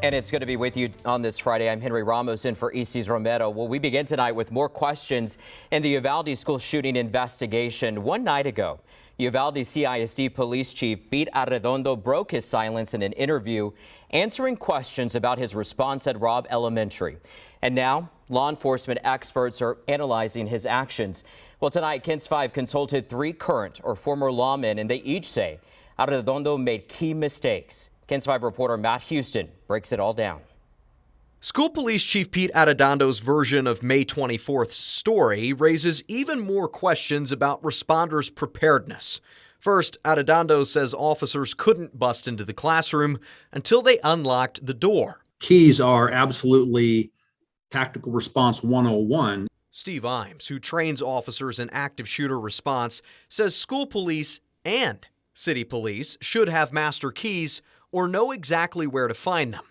And it's good to be with you on this Friday. I'm Henry Ramos in for EC's Romero. Well, we begin tonight with more questions in the Uvalde school shooting investigation. One night ago, Uvalde CISD police chief Pete Arredondo broke his silence in an interview, answering questions about his response at Robb Elementary. And now, law enforcement experts are analyzing his actions. Well, tonight, KENS 5 consulted 3 current or former lawmen, and they each say Arredondo made key mistakes. KENS 5 reporter Matt Houston breaks it all down. School Police Chief Pete Arredondo's version of May 24th's story raises even more questions about responders' preparedness. First, Arredondo says officers couldn't bust into the classroom until they unlocked the door. Keys are absolutely tactical response 101. Steve Imes, who trains officers in active shooter response, says school police and city police should have master keys or know exactly where to find them.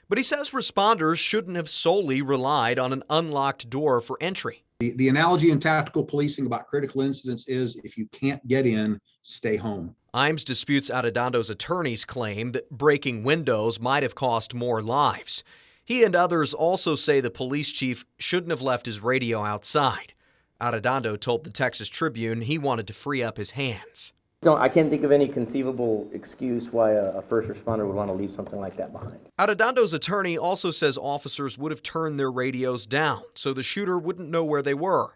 But he says responders shouldn't have solely relied on an unlocked door for entry. The analogy in tactical policing about critical incidents is if you can't get in, stay home. Imes disputes Arredondo's attorney's claim that breaking windows might have cost more lives. He and others also say the police chief shouldn't have left his radio outside. Arredondo told the Texas Tribune he wanted to free up his hands. I can't think of any conceivable excuse why a first responder would want to leave something like that behind. Arredondo's attorney also says officers would have turned their radios down so the shooter wouldn't know where they were.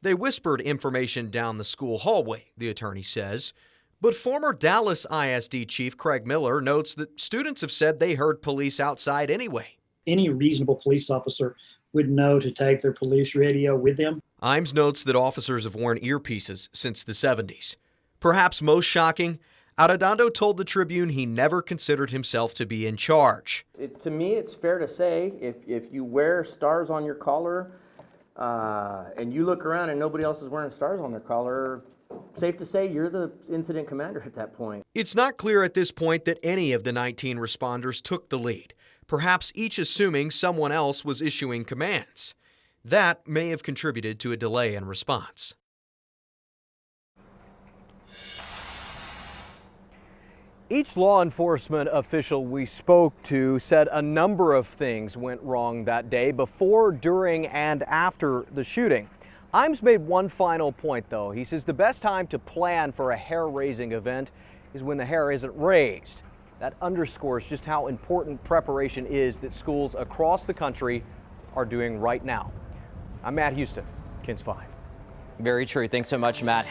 They whispered information down the school hallway, the attorney says. But former Dallas ISD Chief Craig Miller notes that students have said they heard police outside anyway. Any reasonable police officer would know to take their police radio with them. Imes notes that officers have worn earpieces since the 70s. Perhaps most shocking, Arredondo told the Tribune he never considered himself to be in charge. To me, it's fair to say if you wear stars on your collar and you look around and nobody else is wearing stars on their collar, safe to say you're the incident commander at that point. It's not clear at this point that any of the 19 responders took the lead, perhaps each assuming someone else was issuing commands. That may have contributed to a delay in response. Each law enforcement official we spoke to said a number of things went wrong that day before, during, and after the shooting. Imes made one final point, though. He says the best time to plan for a hair-raising event is when the hair isn't raised. That underscores just how important preparation is that schools across the country are doing right now. I'm Matt Houston, KENS 5. Very true. Thanks so much, Matt.